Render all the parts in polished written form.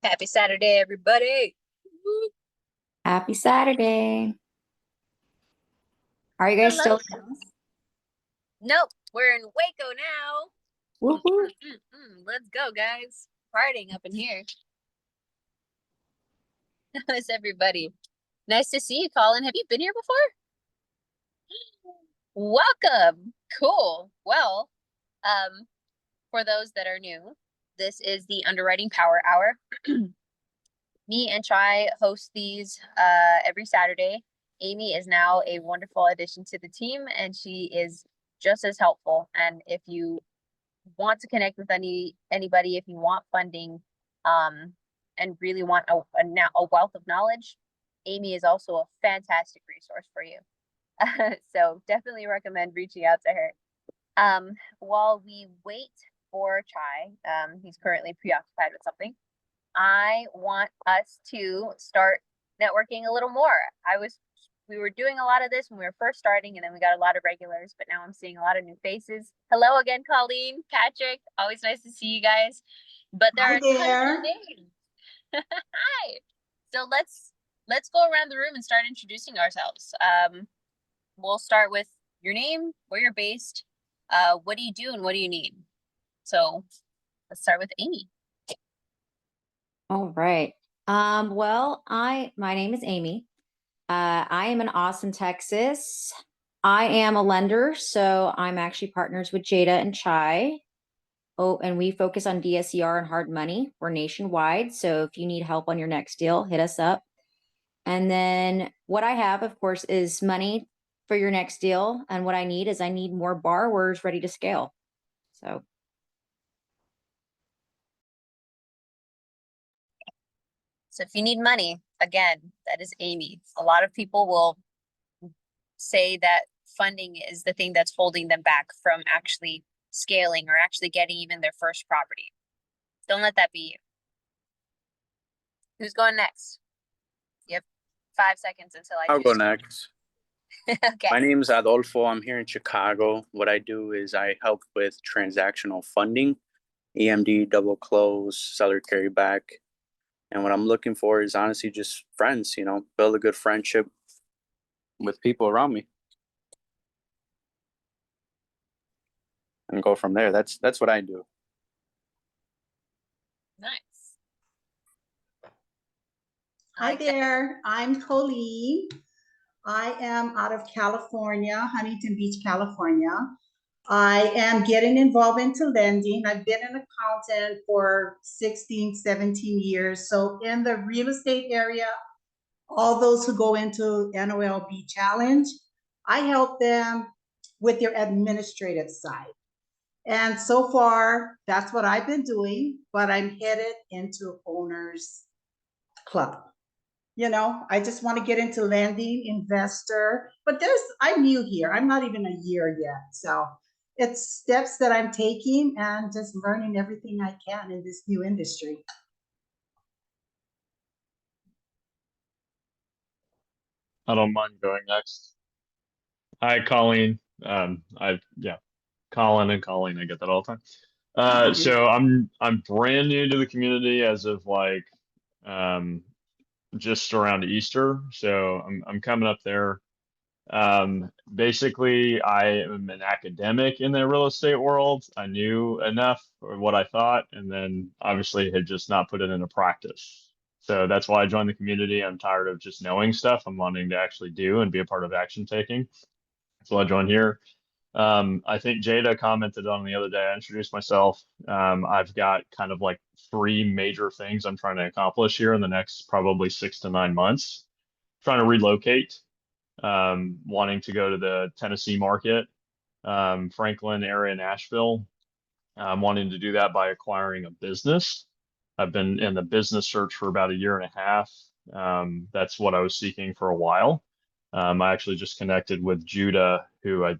Happy Saturday, everybody. Happy Saturday. Are you guys Hello. still in Dallas? Nope, we're in Waco now. Woohoo. Let's go, guys. Partying up in here. How's everybody? Nice to see you, Colin. Have you been here before? Welcome. Cool. Well, for those that are new, this is the Underwriting Power Hour. Me and Chai host these every Saturday. Amy is now a wonderful addition to the team, and she is just as helpful. And if you want to connect with anybody, if you want funding, and really want a wealth of knowledge, Amy is also a fantastic resource for you. So definitely recommend reaching out to her. While we wait for Chai, he's currently preoccupied with something. I want us to start networking a little more. We were doing a lot of this when we were first starting, and then we got a lot of regulars, but now I'm seeing a lot of new faces. Hello again, Colleen, Patrick. Always nice to see you guys. But there Hi are tons of there. names. Hi. So let's go around the room and start introducing ourselves. We'll start with your name, where you're based, what do you do, and what do you need? So let's start with Amy. All right. My name is Amy. I am in Austin, Texas. I am a lender, so I'm actually partners with Jada and Chai. Oh, and we focus on DSCR and hard money. We're nationwide, so if you need help on your next deal, hit us up. And then what I have, of course, is money for your next deal. And what I need more borrowers ready to scale. So if you need money, again, that is Amy. A lot of people will say that funding is the thing that's holding them back from actually scaling or actually getting even their first property. Don't let that be you. Who's going next? You have 5 seconds until I'll go next. Okay. My name is Adolfo. I'm here in Chicago. What I do is I help with transactional funding, EMD, double close, seller carryback. And what I'm looking for is honestly just friends, build a good friendship with people around me and go from there. That's what I do. Nice. Hi there. I'm Colleen. I am out of California, Huntington Beach, California. I am getting involved into lending. I've been an accountant for 16, 17 years. So in the real estate area, all those who go into NOLB Challenge, I help them with their administrative side. And so far, that's what I've been doing, but I'm headed into Owners Club. I just want to get into lending, investor, but I'm new here. I'm not even a year yet. So it's steps that I'm taking and just learning everything I can in this new industry. I don't mind going next. Hi, Colleen. Colin and Colleen. I get that all the time. So I'm brand new to the community as of just around Easter. So I'm coming up there. Basically, I am an academic in the real estate world. I knew enough for what I thought, and then obviously had just not put it into practice. So that's why I joined the community. I'm tired of just knowing stuff. I'm wanting to actually do and be a part of action taking. So I joined here. I think Jada commented on the other day. I introduced myself. I've got kind of like 3 major things I'm trying to accomplish here in the next probably 6 to 9 months. Trying to relocate, wanting to go to the Tennessee market, Franklin area, Nashville. I'm wanting to do that by acquiring a business. I've been in the business search for about a year and a half. That's what I was seeking for a while. I actually just connected with Judah, who I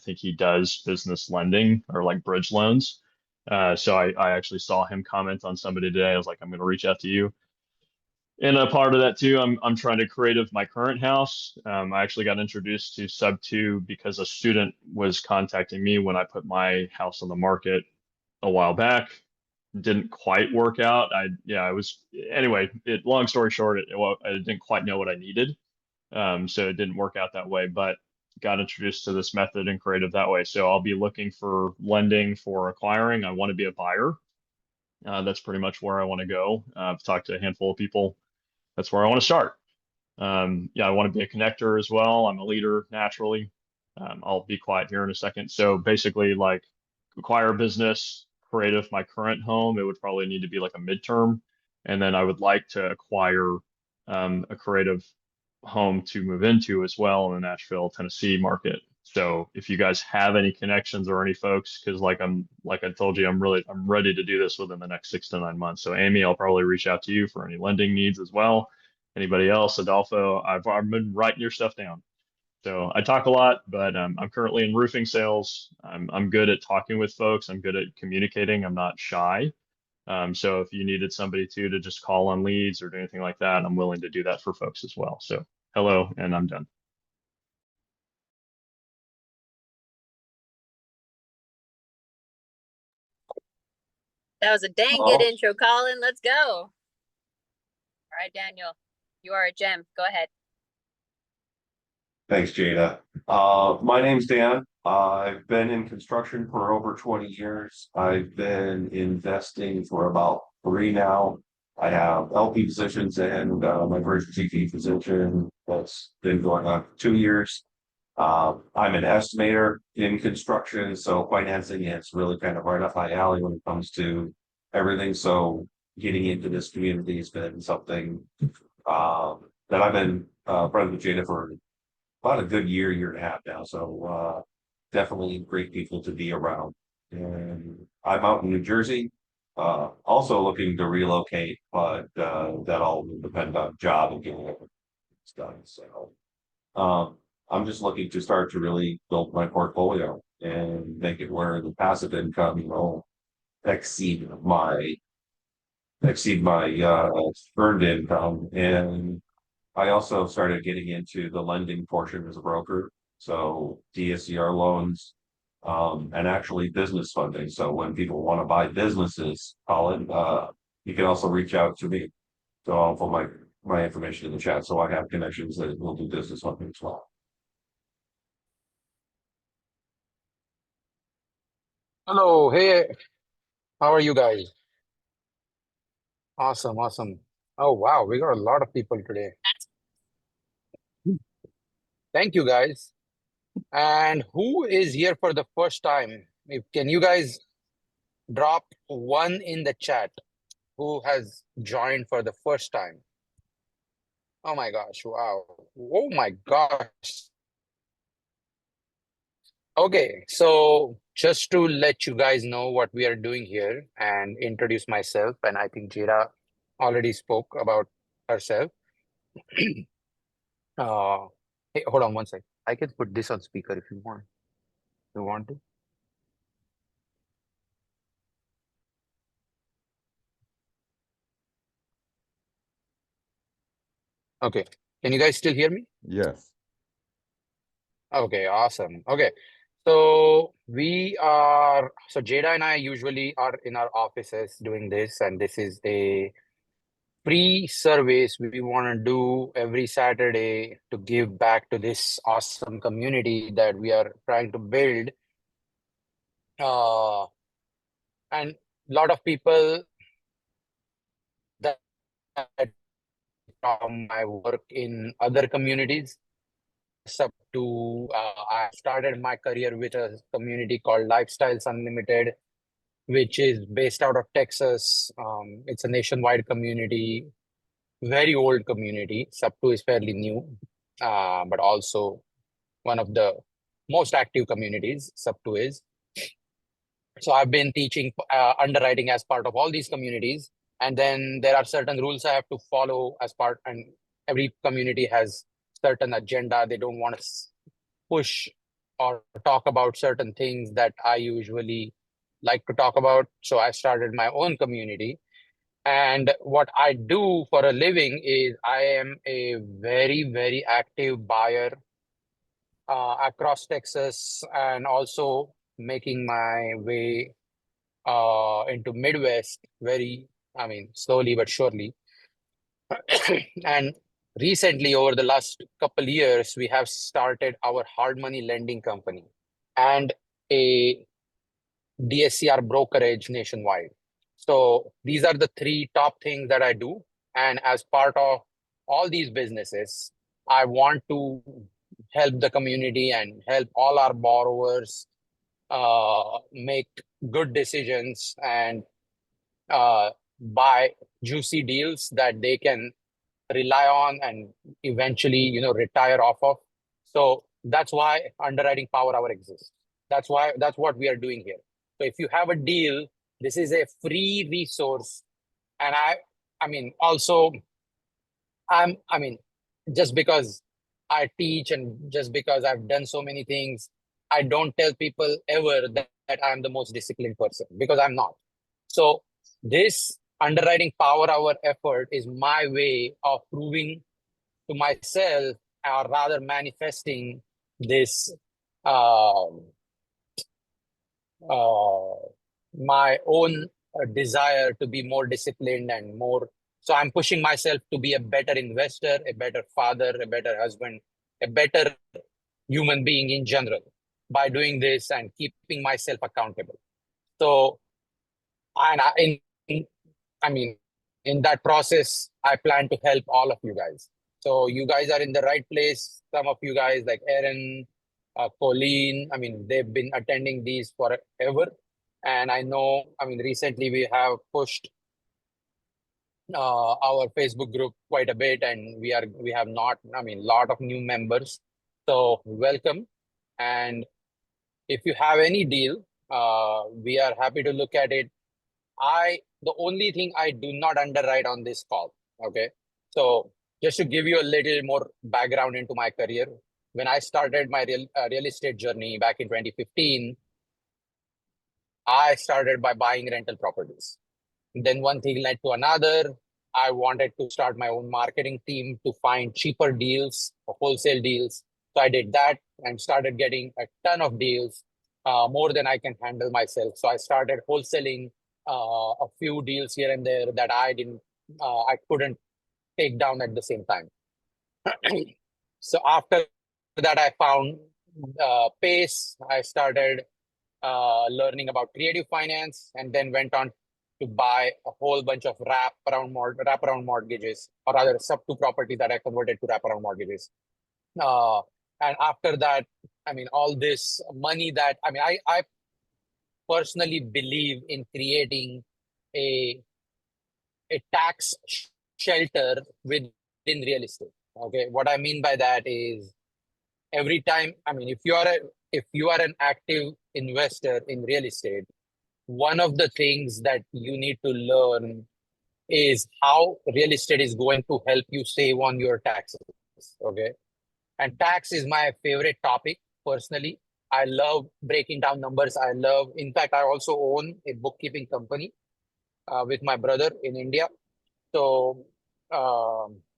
think he does business lending or like bridge loans. So I actually saw him comment on somebody today. I was like, I'm going to reach out to you. And a part of that too, I'm trying to create my current house. I actually got introduced to Sub2 because a student was contacting me when I put my house on the market a while back. didn't quite work out. Anyway, long story short, I didn't quite know what I needed. So it didn't work out that way, but got introduced to this method and creative that way. So I'll be looking for lending for acquiring. I want to be a buyer. That's pretty much where I want to go. I've talked to a handful of people. That's where I want to start. I want to be a connector as well. I'm a leader naturally. I'll be quiet here in a second. So basically, like acquire business, creative, my current home, it would probably need to be like a midterm. And then I would like to acquire a creative home to move into as well in the Nashville, Tennessee market. So if you guys have any connections or any folks, because like I told you, I'm ready to do this within the next 6 to 9 months. So Amy, I'll probably reach out to you for any lending needs as well. Anybody else, Adolfo, I've been writing your stuff down. So I talk a lot, but I'm currently in roofing sales. I'm good at talking with folks. I'm good at communicating. I'm not shy. So if you needed somebody to just call on leads or do anything like that, I'm willing to do that for folks as well. So hello, and I'm done. That was a dang good intro, Colin. Let's go. All right, Daniel, you are a gem. Go ahead. Thanks, Jada. My name's Dan. I've been in construction for over 20 years. I've been investing for about 3 now. I have LP positions and my first GP position that's been going on for 2 years. I'm an estimator in construction, so financing is really kind of right up my alley when it comes to everything. So getting into this community has been something that I've been friends with Jada for about a good year and a half now. So definitely great people to be around. And I'm out in New Jersey, also looking to relocate, but that all will depend on job and getting everything done. So I'm just looking to start to really build my portfolio and make it where the passive income will exceed my earned income. And I also started getting into the lending portion as a broker. So DSCR loans, and actually business funding. So when people want to buy businesses, Colin, you can also reach out to me. So I'll put my information in the chat. So I have connections that will do business funding as well. Hello, hey, how are you guys? Awesome, awesome. Oh, wow, we got a lot of people today. Thank you, guys. And who is here for the first time? Can you guys drop one in the chat who has joined for the first time? Oh my gosh, wow. Oh my gosh. Okay, so just to let you guys know what we are doing here and introduce myself, and I think Jira already spoke about herself. Hey, hold on one sec. I can put this on speaker if you want. You want to? Okay. Can you guys still hear me? Yes. Okay, awesome. Okay. So Jada and I usually are in our offices doing this, and this is a free service we want to do every Saturday to give back to this awesome community that we are trying to build. And a lot of people that from my work in other communities up to I started my career with a community called Lifestyles Unlimited, which is based out of Texas. It's a nationwide community, very old community. Sub2 is fairly new, but also one of the most active communities. Sub2 is. So I've been teaching underwriting as part of all these communities. And then there are certain rules I have to follow as part, and every community has certain agenda. They don't want to push or talk about certain things that I usually like to talk about. So I started my own community. And what I do for a living is I am a very, very active buyer across Texas, and also making my way into Midwest very, slowly but surely. And recently, over the last couple years, we have started our hard money lending company and a DSCR brokerage nationwide. So these are the three top things that I do. And as part of all these businesses, I want to help the community and help all our borrowers make good decisions and buy juicy deals that they can rely on and eventually, retire off of. So that's why Underwriting Power Hour exists. That's what we are doing here. So if you have a deal, this is a free resource. And also, just because I teach and just because I've done so many things, I don't tell people ever that I'm the most disciplined person, because I'm not. So this Underwriting Power Hour effort is my way of proving to myself, or rather manifesting this um uh, my own desire to be more disciplined and more. So I'm pushing myself to be a better investor, a better father, a better husband, a better human being in general by doing this and keeping myself accountable. So, and I mean, in that process, I plan to help all of you guys. So you guys are in the right place. Some of you guys like Aaron, Colleen, they've been attending these forever. And I know, recently we have pushed our Facebook group quite a bit, and we have not, lot of new members. So welcome. And if you have any deal, we are happy to look at it. The only thing I do not underwrite on this call. Okay. So just to give you a little more background into my career, when I started my real estate journey back in 2015, I started by buying rental properties. Then one thing led to another. I wanted to start my own marketing team to find cheaper deals, wholesale deals. So I did that and started getting a ton of deals, more than I can handle myself. So I started wholesaling a few deals here and there that I couldn't take down at the same time. So after that, I found Pace. I started learning about creative finance, and then went on to buy a whole bunch of wraparound mortgages, or rather sub two properties that I converted to wraparound mortgages. Uh, and after that, all this money that I personally believe in creating a tax shelter within real estate. Okay, what I mean by that is every time, if you are an active investor in real estate, one of the things that you need to learn is how real estate is going to help you save on your taxes. Okay. And tax is my favorite topic personally. I love breaking down numbers. In fact, I also own a bookkeeping company with my brother in India. So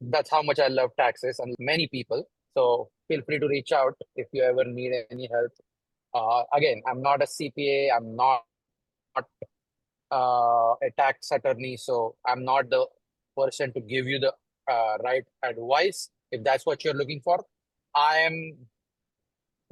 that's how much I love taxes, and many people. So feel free to reach out if you ever need any help. Again, I'm not a CPA. I'm not a tax attorney, so I'm not the person to give you the right advice if that's what you're looking for. I am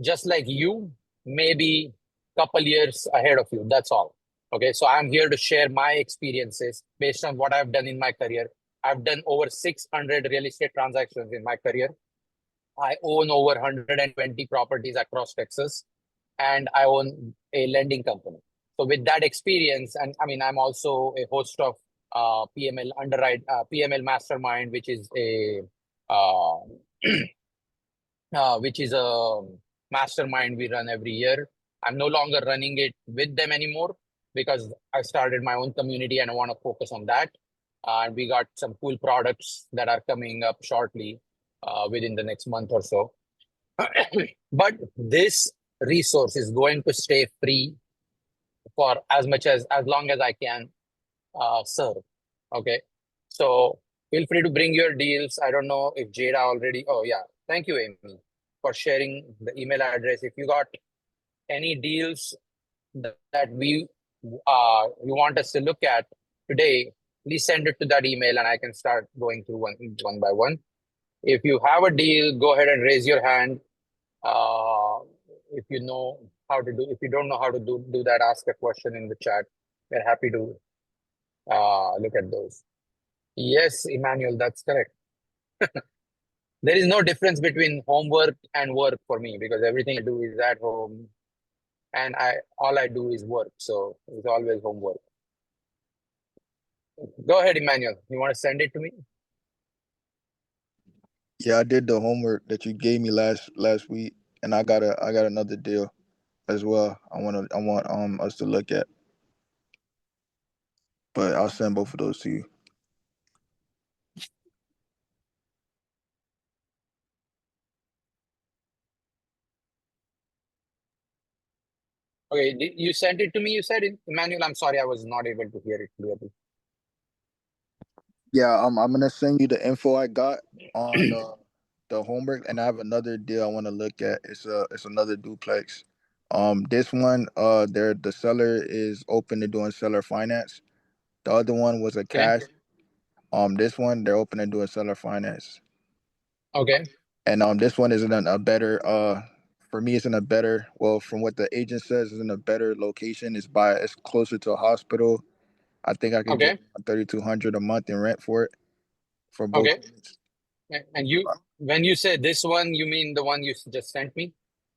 just like you, maybe couple years ahead of you. That's all. Okay, so I'm here to share my experiences based on what I've done in my career. I've done over 600 real estate transactions in my career. I own over 120 properties across Texas, and I own a lending company. So with that experience, and I'm also a host of PML Mastermind, which is uh, a mastermind we run every year. I'm no longer running it with them anymore because I started my own community and I want to focus on that. And we got some cool products that are coming up shortly, within the next month or so. But this resource is going to stay free for as long as I can serve. Okay. So feel free to bring your deals. I don't know if Jada already. Oh yeah. Thank you, Amy, for sharing the email address. If you got any deals that we you want us to look at today, please send it to that email and I can start going through one by one. If you have a deal, go ahead and raise your hand. If you know how to do, if you don't know how to do that, ask a question in the chat. We're happy to look at those. Yes, Emmanuel, that's correct. There is no difference between homework and work for me because everything I do is at home and all I do is work. So it's always homework. Go ahead, Emmanuel. You want to send it to me? Yeah, I did the homework that you gave me last week, and I got another deal as well. I want us to look at, but I'll send both of those to you. Okay, you sent it to me, you said it? Emmanuel, I'm sorry, I was not able to hear it clearly. Yeah, I'm gonna send you the info I got on the homework, and I have another deal I want to look at. It's another duplex. This one, the seller is open to doing seller finance. The other one was a Okay, cash. This one they're open to doing seller finance. okay, And this one is in a better for me it's in a better, well, from what the agent says, it's in a better location. It's closer to a hospital. I think I could get okay, 3,200 a month in rent for it for both okay. units. And when you say this one, you mean the one you just sent me?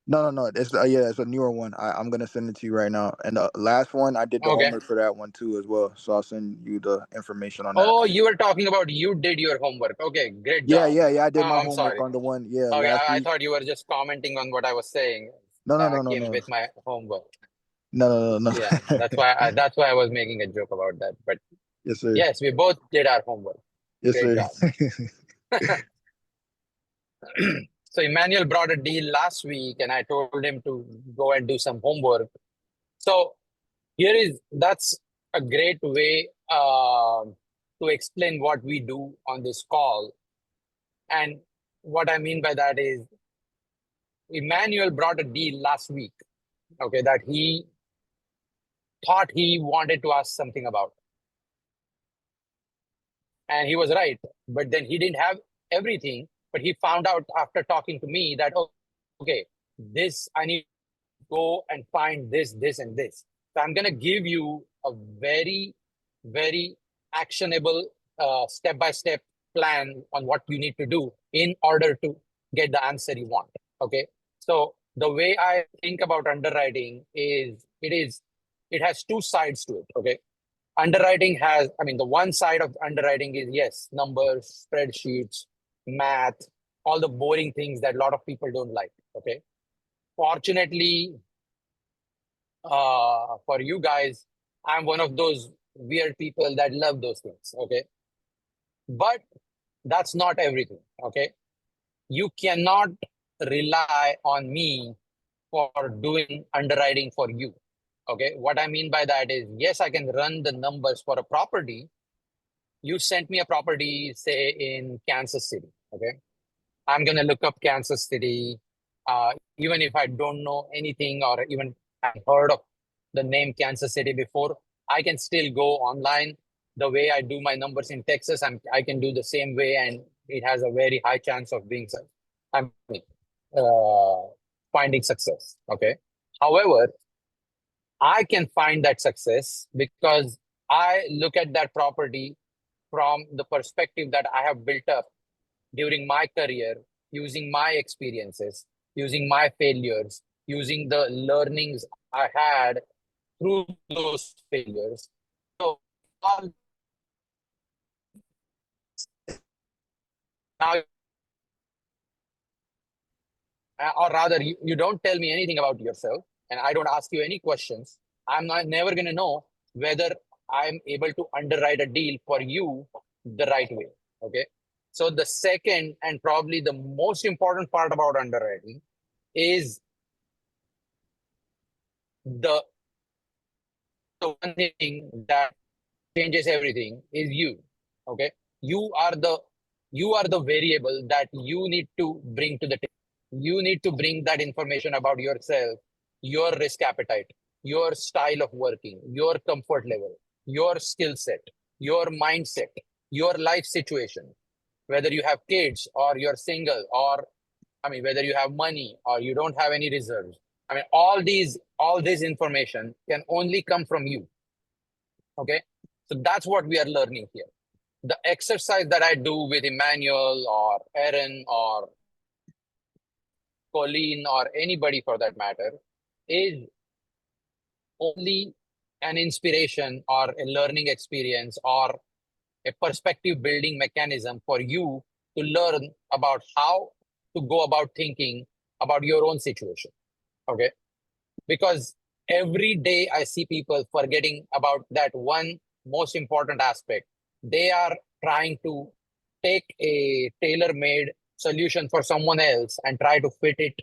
No. It's yeah, it's a newer one. I'm gonna send it to you right now. And the last one, I did the Okay. homework for that one too as well. So I'll send you the information on that. Oh, you were talking about you did your homework. Okay, great Yeah, job. yeah. I did my I'm homework sorry. on the one, yeah, Okay, last I week. thought you were just commenting on what I was saying. No, no, I no, no, came no, with my homework. no. Yeah, that's why I was making a joke about that. But Yes, sir. yes, we both did our homework. Yes, Great sir. job. So Emmanuel brought a deal last week and I told him to go and do some homework. So that's a great way to explain what we do on this call. And what I mean by that is Emmanuel brought a deal last week, okay, that he thought he wanted to ask something about. And he was right. But then he didn't have everything, but he found out after talking to me that, oh, okay, this I need to go and find this, and this. So I'm going to give you a very, very actionable step-by-step plan on what you need to do in order to get the answer you want. Okay. So the way I think about underwriting is it has two sides to it. Okay. Underwriting has, I mean, the one side of underwriting is yes, numbers, spreadsheets, math, all the boring things that a lot of people don't like. Okay. Fortunately, for you guys, I'm one of those weird people that love those things. Okay. But that's not everything. Okay. You cannot rely on me for doing underwriting for you. Okay. What I mean by that is, yes, I can run the numbers for a property. You sent me a property, say in Kansas City. Okay. I'm going to look up Kansas City. Even if I don't know anything or even I've heard of the name Kansas City before, I can still go online. The way I do my numbers in Texas, I can do the same way, and it has a very high chance of being uh, finding success. Okay. However, I can find that success because I look at that property from the perspective that I have built up during my career, using my experiences, using my failures, using the learnings I had through those failures. So now, or rather, you don't tell me anything about yourself, and I don't ask you any questions. I'm never going to know whether I'm able to underwrite a deal for you the right way. Okay. So the second and probably the most important part about underwriting is the one thing that changes everything is you. Okay. You are the variable that you need to bring to the table. You need to bring that information about yourself, your risk appetite, your style of working, your comfort level, your skill set, your mindset, your life situation, whether you have kids or you're single, or I mean, whether you have money or you don't have any reserves. I mean, all this information can only come from you. Okay. So that's what we are learning here. The exercise that I do with Emmanuel or Aaron or Colleen or anybody for that matter is only an inspiration or a learning experience or a perspective building mechanism for you to learn about how to go about thinking about your own situation. Okay. Because every day I see people forgetting about that one most important aspect. They are trying to take a tailor-made solution for someone else and try to fit it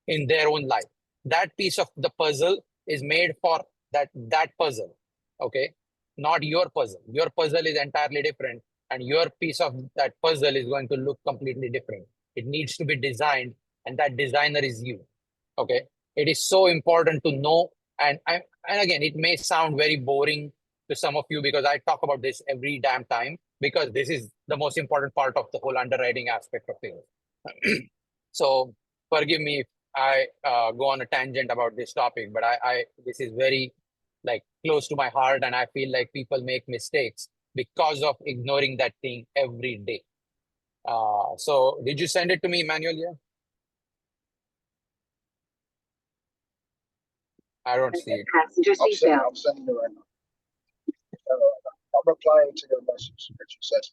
in their own life. That piece of the puzzle is made for that puzzle. Okay. Not your puzzle. Your puzzle is entirely different, and your piece of that puzzle is going to look completely different. It needs to be designed, and that designer is you. Okay. It is so important to know. And again, it may sound very boring to some of you because I talk about this every damn time, because this is the most important part of the whole underwriting aspect of things. So forgive me if I go on a tangent about this topic, but I this is very like close to my heart, and I feel like people make mistakes because of ignoring that thing every day. So did you send it to me, Emmanuel? Yeah. I don't see it. I'm sending it right now. I'm replying to your message that you sent.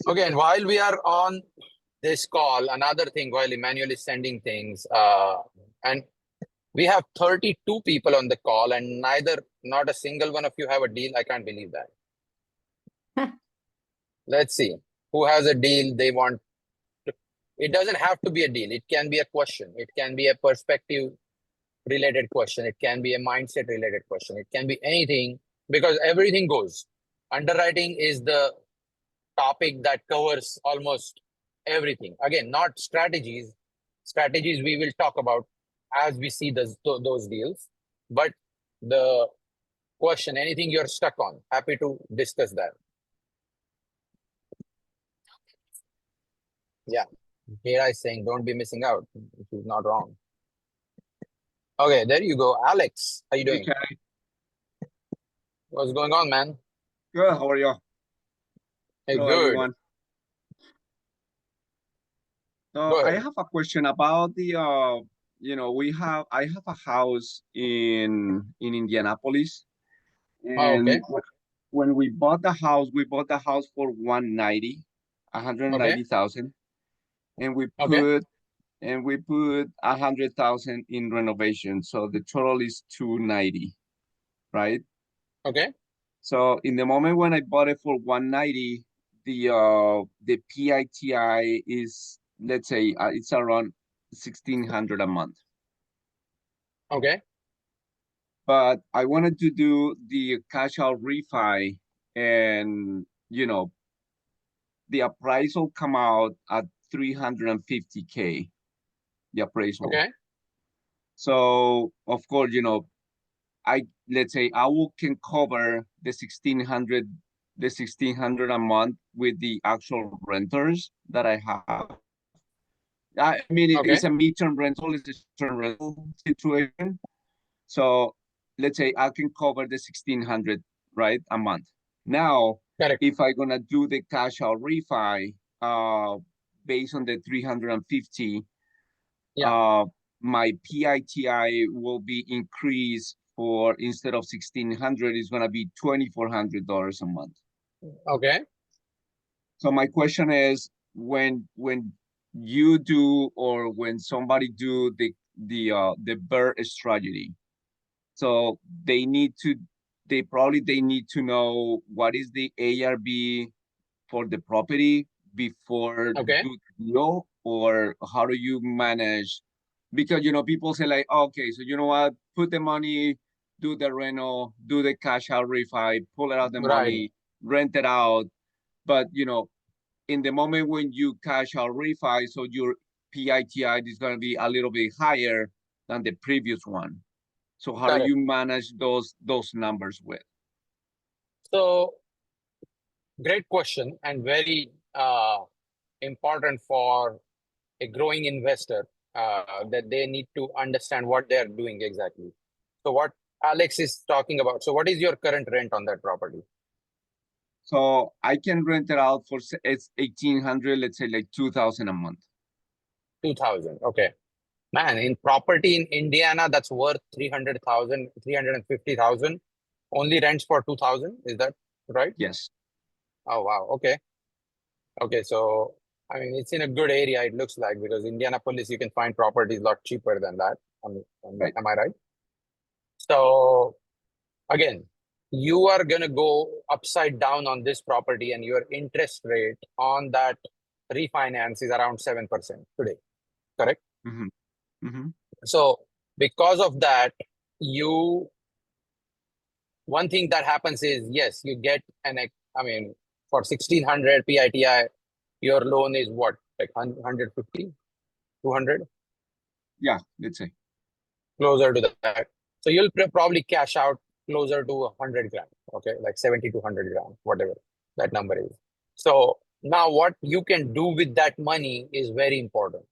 Okay, and while we are on this call, another thing, while Emmanuel is sending things, and we have 32 people on the call, and not a single one of you have a deal. I can't believe that. Let's see who has a deal they want. It doesn't have to be a deal. It can be a question. It can be a perspective related question. It can be a mindset related question. It can be anything, because everything goes. Underwriting is the topic that covers almost everything. Again, not strategies. Strategies we will talk about as we see those deals. But the question, anything you're stuck on, happy to discuss that. Yeah. Here is saying don't be missing out. She's not wrong. Okay, there you go. Alex, how you doing? Okay. What's going on, man? Good. How are you? Hey, Hello, good. everyone. So Go I ahead. have a question about the I have a house in Indianapolis, Oh, and okay. when we bought the house for 190,000, and we Okay. put 100,000 in renovation, so the total is 290, right? Okay. So in the moment when I bought it for 190, the PITI is, let's say, it's around 1,600 a month. Okay. But I wanted to do the cash out refi, and the appraisal come out at 350K, the appraisal. Okay. So of course, let's say can cover the 1,600 a month with the actual renters that I have. I mean, Okay. it's a midterm rental, it's a short-term rental situation. So let's say I can cover the 1,600, right, a month. Now, Correct. if I'm gonna do the cash out refi, based on the 350, Yeah. my PITI will be increased for, instead of 1,600, it's gonna be $2,400 a month. Okay. So my question is, when you do, or when somebody do the BER strategy, so they need to know what is the ARV for the property before Okay. do the deal, or how do you manage? Because people say like, okay, so you know what, put the money, do the rental, do the cash out refi, pull it out the Right. money, rent it out. But in the moment when you cash out refi, so your PITI is going to be a little bit higher, than the previous one. So how do Correct. you manage those numbers with? So great question, and very important for a growing investor, that they need to understand what they're doing exactly. So what Alex is talking about. So what is your current rent on that property? So I can rent it out for it's 1,800, let's say like 2,000 a month. 2,000. Okay. Man, in property in Indiana, that's worth 300,000, 350,000. Only rents for 2,000. Is that right? Yes. Oh, wow. Okay. Okay. So, I mean, it's in a good area, it looks like, because Indianapolis, you can find properties a lot cheaper than that. Right. Am I right? So, again, you are going to go upside down on this property, and your interest rate on that refinance is around 7% today. Correct? Mm-hmm. Mm-hmm. So, because of that, one thing that happens is, yes, you get I mean, for 1,600 PITI, your loan is what, like 150, 200, Yeah, let's say. closer to that. So you'll probably cash out closer to 100 grand, okay, like 70 to 100 grand, whatever that number is. So now what you can do with that money is very important.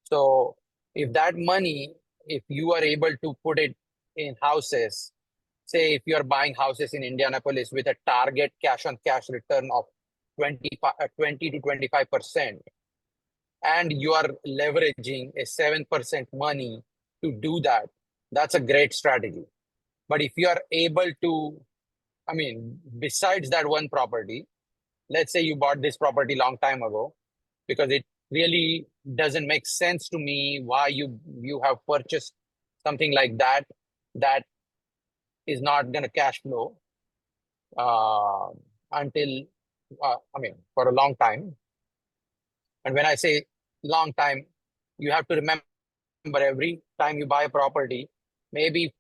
So if that money, if you are able to put it in houses, say if you're buying houses in Indianapolis with a target cash on cash return of 20 to 25%, and you are leveraging a 7% money to do that, that's a great strategy. But if you are able to, I mean, besides that one property, let's say you bought this property long time ago, because it really doesn't make sense to me why you have purchased something like that is not going to cash flow until I mean, for a long time. And when I say long time, you have to remember every time you buy a property, maybe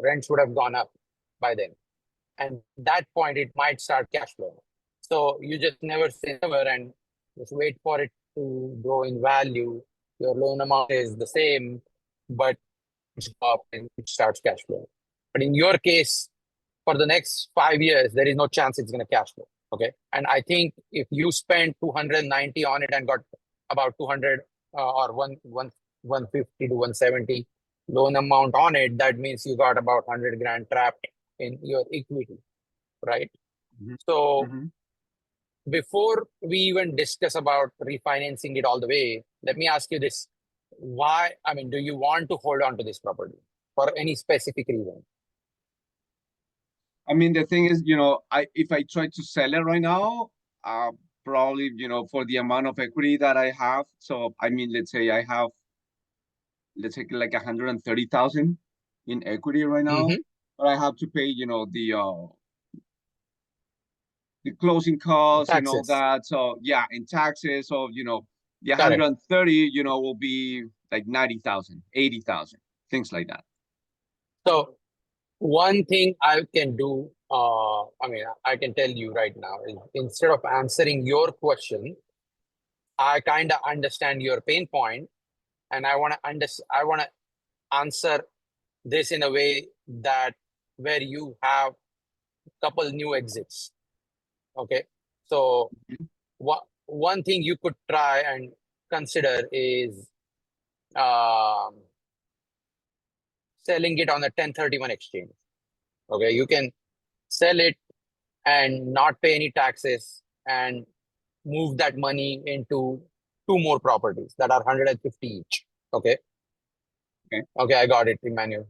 rents would have gone up by then. And that point, it might start cash flow. So you just never say never and just wait for it to grow in value. Your loan amount is the same, but it's up and it starts cash flow. But in your case, for the next 5 years, there is no chance it's going to cash flow. Okay. And I think if you spend 290 on it and got about 200 or 150 to 170 loan amount on it, that means you got about 100 grand trapped in your equity, right? Mm-hmm. So Mm-hmm. before we even discuss about refinancing it all the way, let me ask you this. Why, I mean, do you want to hold on to this property for any specific reason? I mean, the thing is, if I try to sell it right now, probably, for the amount of equity that I have. So, I mean, let's say I have, let's say like 130,000 in equity right now, Mm-hmm. but I have to pay, the closing costs and all Taxes. that. So yeah, in taxes. So, the Correct. 130, will be like 90,000, 80,000, things like that. So one thing I can do, I mean, I can tell you right now is, instead of answering your question, I kind of understand your pain point, and I want to answer this in a way that where you have a couple new exits. Okay. So one thing you could try and consider is selling it on a 1031 exchange. Okay. You can sell it and not pay any taxes and move that money into two more properties that are 150 each. Okay. Okay. Okay. I got it, Emmanuel.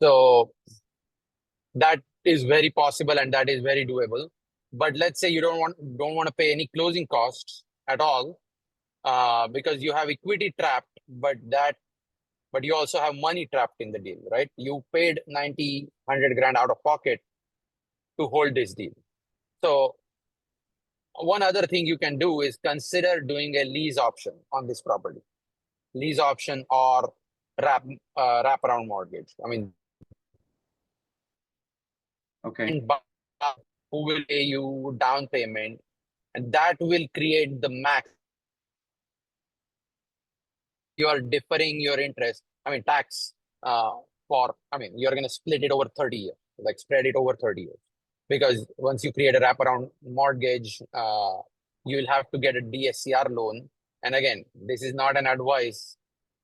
So that is very possible and that is very doable. But let's say you don't want to pay any closing costs at all, because you have equity trapped, but you also have money trapped in the deal, right? You paid 90, 100 grand out of pocket to hold this deal. So one other thing you can do is consider doing a lease option on this property. Lease option or wraparound mortgage. I mean, Okay. who will pay you down payment, and that will create the max you are deferring your interest, tax you're going to split it over 30 years, like spread it over 30 years. Because once you create a wraparound mortgage, you will have to get a DSCR loan. And again, this is not an advice.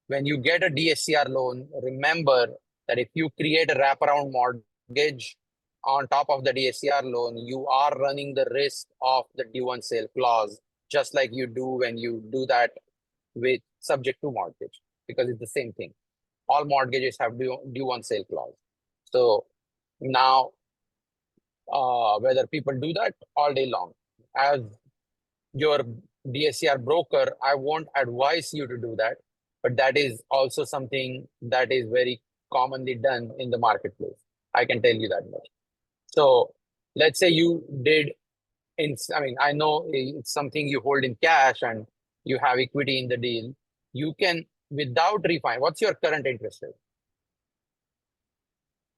When you get a DSCR loan, remember that if you create a wraparound mortgage on top of the DSCR loan, you are running the risk of the due on sale clause, just like you do when you do that with subject to mortgage, because it's the same thing. All mortgages have due on sale clause. So now, whether people do that all day long, as your DSCR broker, I won't advise you to do that, but that is also something that is very commonly done in the marketplace. I can tell you that much. So let's say you did I know it's something you hold in cash and you have equity in the deal. You can, without refinance, what's your current interest rate?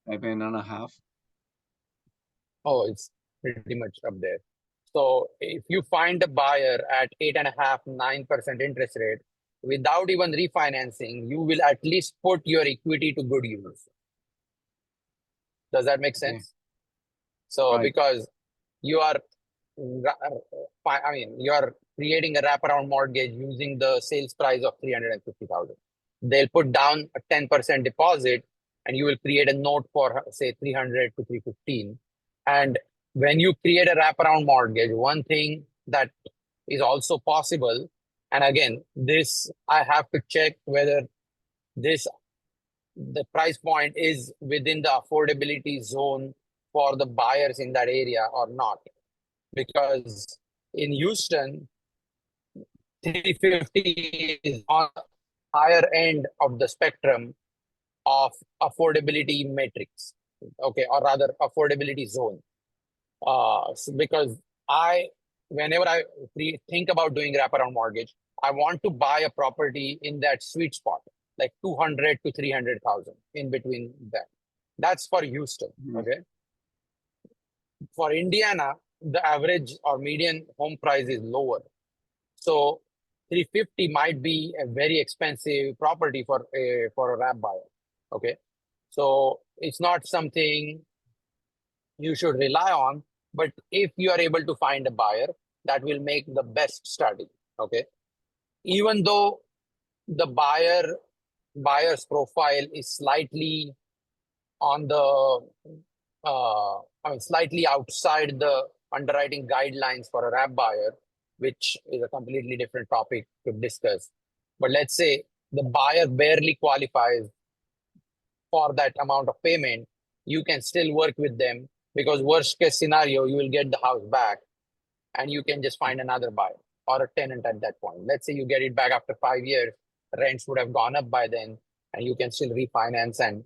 7.5. Oh, it's pretty much up there. So if you find a buyer at 8.5%, 9% interest rate, without even refinancing, you will at least put your equity to good use. Does that make sense? So Right. because you are, you are creating a wraparound mortgage using the sales price of 350,000. They'll put down a 10% deposit, and you will create a note for say 300 to 315. And when you create a wraparound mortgage, one thing that is also possible, and again, this I have to check whether the price point is within the affordability zone for the buyers in that area or not. Because in Houston, 350 is on the higher end of the spectrum of affordability matrix, okay, or rather affordability zone. Because whenever I think about doing wraparound mortgage, I want to buy a property in that sweet spot, like 200 to 300,000 in between that. That's for Houston, okay? For Indiana, the average or median home price is lower. So 350 might be a very expensive property for a wrap buyer, okay? So it's not something you should rely on, but if you are able to find a buyer, that will make the best strategy, okay? Even though the buyer's profile is slightly on the, slightly outside the underwriting guidelines for a wrap buyer, which is a completely different topic to discuss. But let's say the buyer barely qualifies for that amount of payment, you can still work with them, because worst case scenario, you will get the house back and you can just find another buyer or a tenant at that point. Let's say you get it back after 5 years, rents would have gone up by then, and you can still refinance. And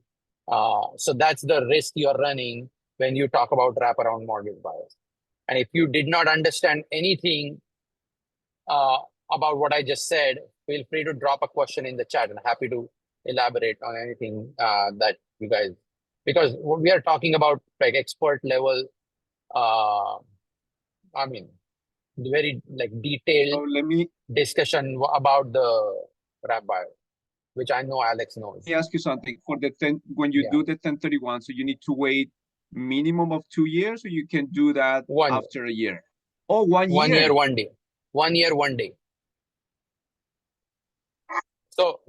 so that's the risk you're running when you talk about wraparound mortgage buyers. And if you did not understand anything about what I just said, feel free to drop a question in the chat, and happy to elaborate on anything that you guys, because we are talking about like expert level, very like So detailed let me discussion about the wrap buyer, which I know Alex knows. ask you something. For the when you Yeah. do the 1031, so you need to wait minimum of 2 years, or you can do that after a year? Oh, 1 1 year. year, 1 day. 1 year, 1 day. So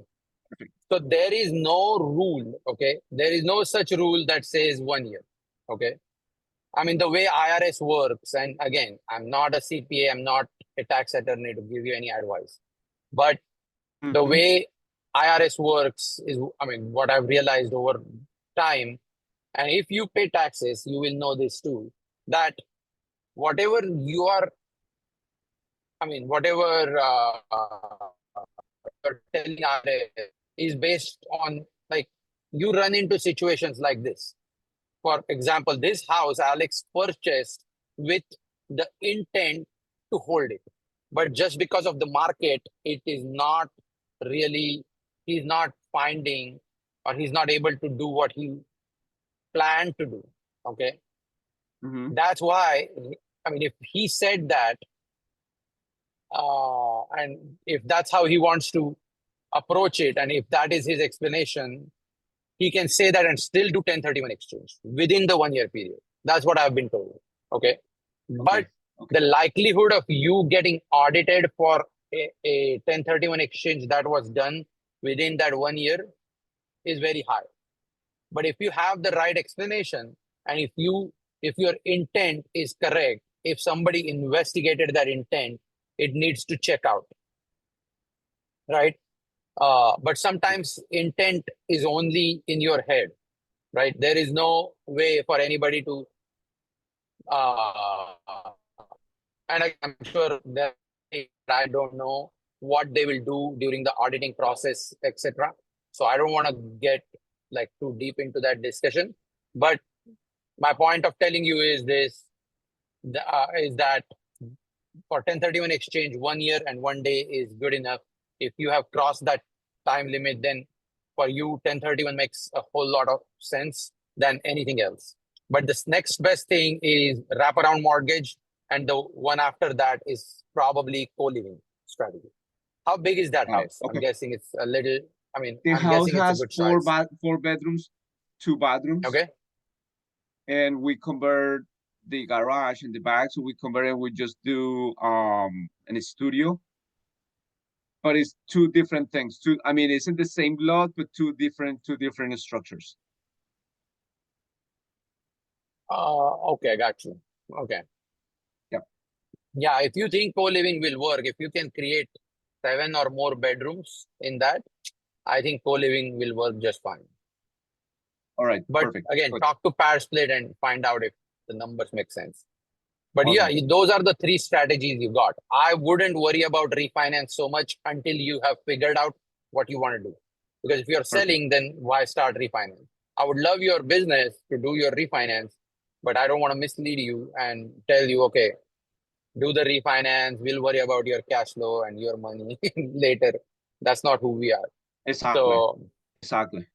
there is no rule, okay? There is no such rule that says 1 year, okay? I mean, the way IRS works, and again, I'm not a CPA, I'm not a tax attorney to give you any advice, but the way IRS works is, what I've realized over time, and if you pay taxes, you will know this too, that whatever you are, whatever you're telling IRS is based on, like, you run into situations like this. For example, this house Alex purchased with the intent to hold it. But just because of the market, it is not really, he's not finding, or he's not able to do what he planned to do. Okay. That's why, if he said that, and if that's how he wants to approach it, and if that is his explanation, he can say that and still do 1031 exchange within the 1 year period. That's what I've been told. Okay. But Okay. the likelihood of you getting audited for a 1031 exchange that was done within that 1 year is very high. But if you have the right explanation, and if your intent is correct, if somebody investigated that intent, it needs to check out, right? But sometimes intent is only in your head, right? There is no way for anybody to, and I'm sure that I don't know what they will do during the auditing process, etc. So I don't want to get like too deep into that discussion. But my point of telling you is this: is that for 1031 exchange, 1 year and 1 day is good enough. If you have crossed that time limit, then for you 1031 makes a whole lot of sense than anything else. But this next best thing is wraparound mortgage, and the one after that is probably co-living strategy. How big is that house? I'm Okay. guessing it's a little. The I'm house guessing it's a has good size. four bedrooms, 2 bathrooms. Okay. And we convert the garage in the back, so we convert it. We just do a studio, but it's 2 different things. It's in the same lot, but two different structures. Okay, got you. Okay. Yep. Yeah, if you think co-living will work, if you can create 7 or more bedrooms in that, I think co-living will work just fine. All right, But perfect. again, Good. talk to Power Split and find out if the numbers make sense. But Okay. yeah, those are the 3 strategies you got. I wouldn't worry about refinance so much until you have figured out what you want to do. Because if you're selling, then why start refinance? I would love your business to do your refinance, but I don't want to mislead you and tell you, okay, do the refinance, we'll worry about your cash flow and your money later. That's not who we are. Exactly.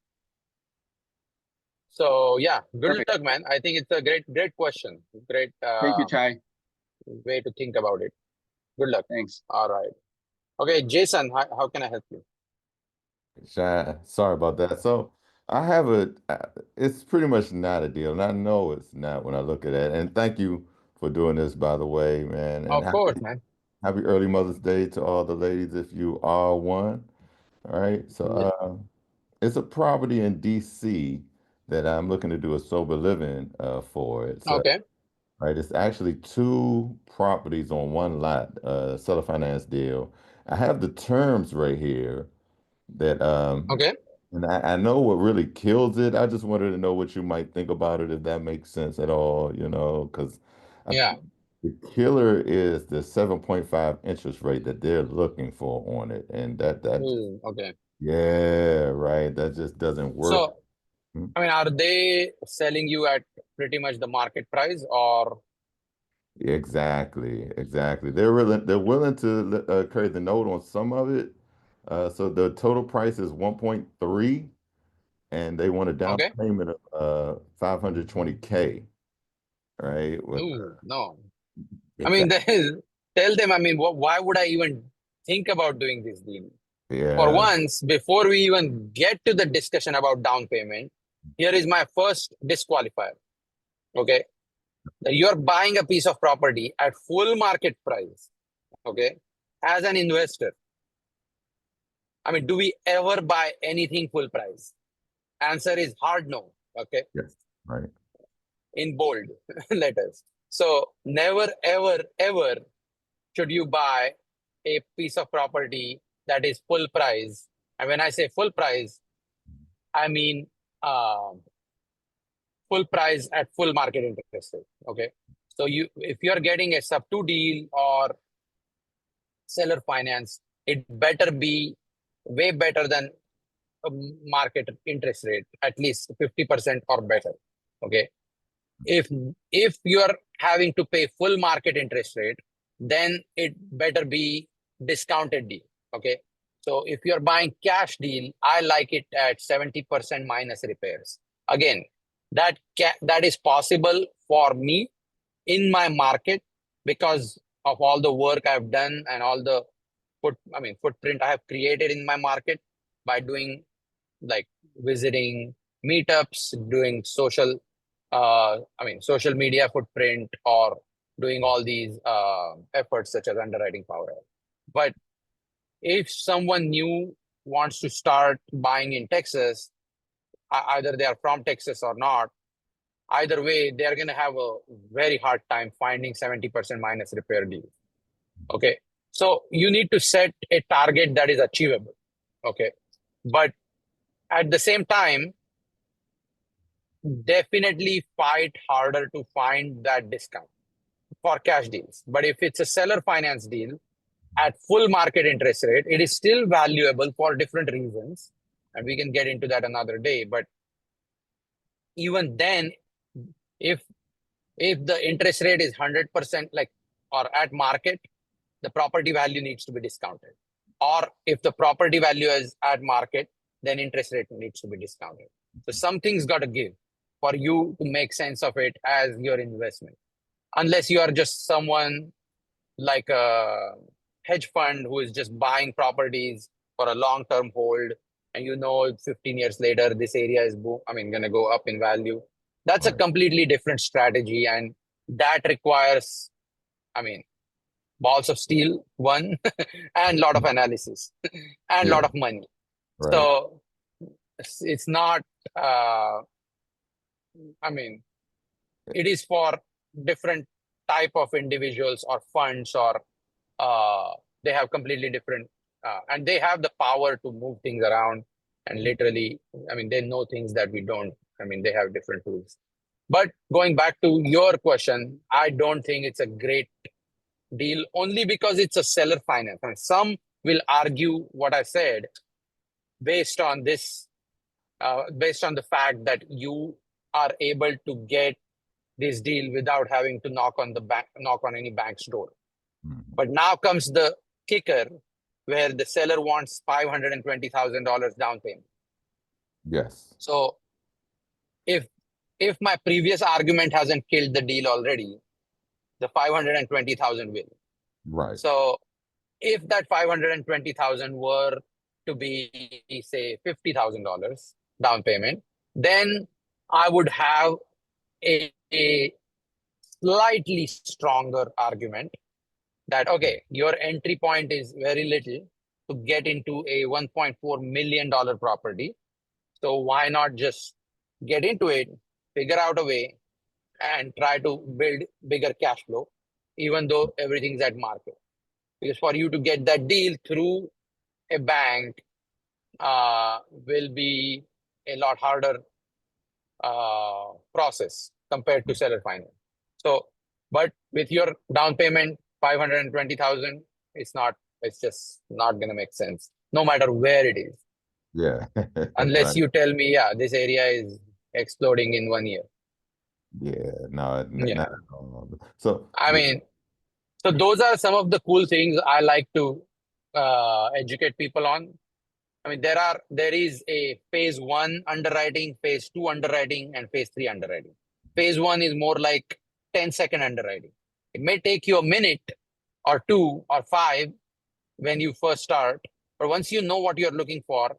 So yeah, good Perfect. luck, man. I think it's a great question. Great Thank you, Chai. way to think about it. Good luck. Thanks. All right. Okay, Jason, how can I help you? Sorry about that. So I have it's pretty much not a deal, and I know it's not when I look at it. And thank you for doing this, by the way, man. And Of course, man. happy early Mother's Day to all the ladies if you are one. All right. So it's a property in DC that I'm looking to do a sober living for. It's Okay. right. It's actually 2 properties on one lot, seller finance deal. I have the terms right here that Okay. and I know what really kills it. I just wanted to know what you might think about it, if that makes sense at all, because Yeah. the killer is the 7.5 interest rate that they're looking for on it. And Okay. yeah, right. That just doesn't work. So, are they selling you at pretty much the market price or? Exactly. They're willing to carry the note on some of it. So the total price is 1.3, and they want a down Okay. payment of 520K. Right? No. Exactly. Tell them, why would I even think about doing this deal? For Yeah. once, before we even get to the discussion about down payment, here is my first disqualifier. Okay. You're buying a piece of property at full market price. Okay. As an investor, do we ever buy anything full price? Answer is hard no. Okay. Yes. Right. In bold letters. So never, ever, ever should you buy a piece of property that is full price. And when I say full price, I mean full price at full market interest rate. Okay. So if you're getting a sub 2 deal or seller finance, it better be way better than a market interest rate, at least 50% or better. Okay. If you're having to pay full market interest rate, then it better be discounted deal. Okay. So if you're buying cash deal, I like it at 70% minus repairs. Again, that is possible for me in my market because of all the work I've done and all the footprint I have created in my market by doing like visiting meetups, doing social social media footprint, or doing all these efforts such as underwriting power. But if someone new wants to start buying in Texas, either they are from Texas or not, either way, they're going to have a very hard time finding 70% minus repair deals. Okay. So you need to set a target that is achievable. Okay. But at the same time, definitely fight harder to find that discount for cash deals. But if it's a seller finance deal at full market interest rate, it is still valuable for different reasons. And we can get into that another day. But even then, if the interest rate is 100% like or at market, the property value needs to be discounted. Or if the property value is at market, then interest rate needs to be discounted. So something's got to give for you to make sense of it as your investment. Unless you are just someone like a hedge fund who is just buying properties for a long-term hold, and 15 years later, this area is going to go up in value. That's a completely different strategy, and that requires, balls of steel, one, and a lot of analysis, and a Yeah. lot of money. Right. So it's not, it is for different type of individuals or funds, or they have completely different, and they have the power to move things around. And literally, they know things that we don't. They have different tools. But going back to your question, I don't think it's a great deal only because it's a seller finance. And some will argue what I said based on this, based on the fact that you are able to get this deal without having to knock on any bank's door. Mhm. But now comes the kicker, where the seller wants $520,000 down payment. Yes. So if my previous argument hasn't killed the deal already, the 520,000 will. Right. So if that 520,000 were to be, say, $50,000 down payment, then I would have a slightly stronger argument that, okay, your entry point is very little to get into a $1.4 million property. So why not just get into it, figure out a way, and try to build bigger cash flow, even though everything's at market? Because for you to get that deal through a bank will be a lot harder process compared to seller finance. So, but with your down payment, 520,000, it's just not going to make sense, no matter where it is. Yeah. Unless Right. you tell me, yeah, this area is exploding in 1 year. Yeah. No, Yeah. not at all. So So those are some of the cool things I like to educate people on. There is a phase 1 underwriting, phase 2 underwriting, and phase 3 underwriting. Phase 1 is more like 10-second underwriting. It may take you a minute or 2 or 5 when you first start, but once you know what you're looking for,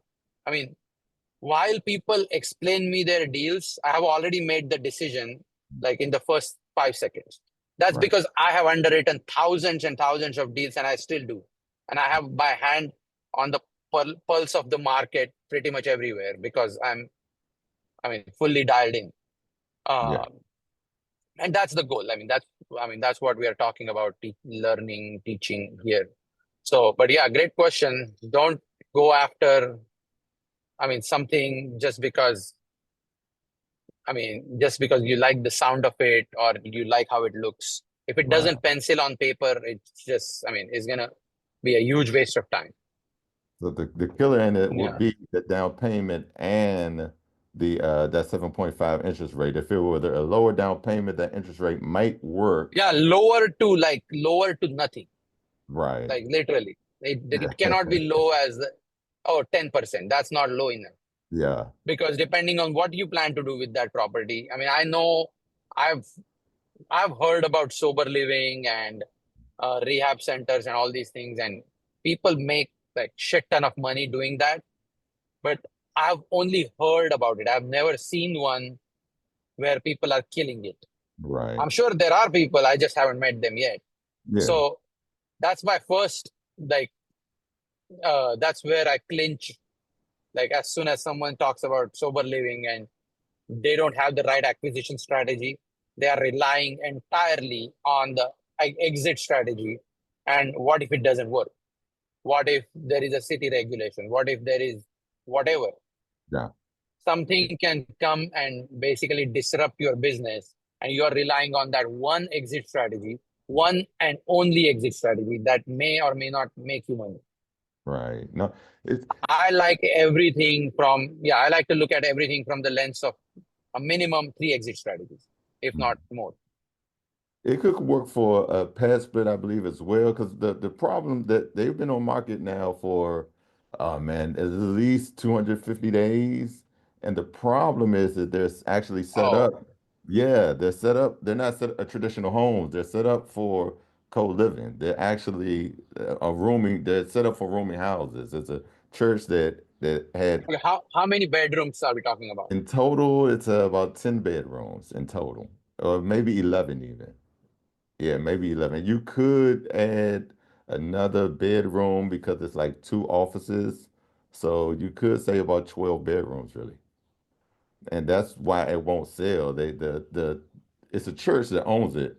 while people explain me their deals, I have already made the decision like in the first 5 seconds. That's Right. because I have underwritten thousands and thousands of deals, and I still do. And I have my hand on the pulse of the market pretty much everywhere because I'm fully dialed in. Yeah. And that's the goal. That's what we are talking about, learning, teaching here. So, but yeah, great question. Don't go after, something just because you like the sound of it or you like how it looks. If it doesn't Right. pencil on paper, it's just, it's gonna be a huge waste of time. So the killer in it would Yeah. be the down payment and the that 7.5 interest rate. If it were a lower down payment, that interest rate might work. Yeah, lower to nothing. Right. Like literally. It Yeah. cannot be low as 10%. That's not low enough. Yeah. Because depending on what you plan to do with that property, I know I've heard about sober living and rehab centers and all these things, and people make like shit ton of money doing that, but I've only heard about it. I've never seen one where people are killing it. Right. I'm sure there are people, I just haven't met them yet. Yeah. So that's my first, like, that's where I clinch. Like, as soon as someone talks about sober living and they don't have the right acquisition strategy, they are relying entirely on the exit strategy. And what if it doesn't work? What if there is a city regulation? What if there is whatever? Yeah. Something can come and basically disrupt your business, and you are relying on that one exit strategy, one and only exit strategy that may or may not make you money. Right. No, it's I like I like to look at everything from the lens of a minimum 3 exit strategies, if not more. it could work for a pad split, I believe, as well. Because the problem that they've been on market now for, man, at least 250 days. And the problem is that they're actually set Oh, up. Yeah, they're set up. They're not set up traditional homes. They're set up for co-living. They're actually a rooming. They're set up for rooming houses. It's a church that had okay. How many bedrooms are we talking about? in total, it's about 10 bedrooms in total, or maybe 11 even. Yeah, maybe 11. You could add another bedroom because it's like 2 offices. So you could say about 12 bedrooms really. And that's why it won't sell. The it's a church that owns it.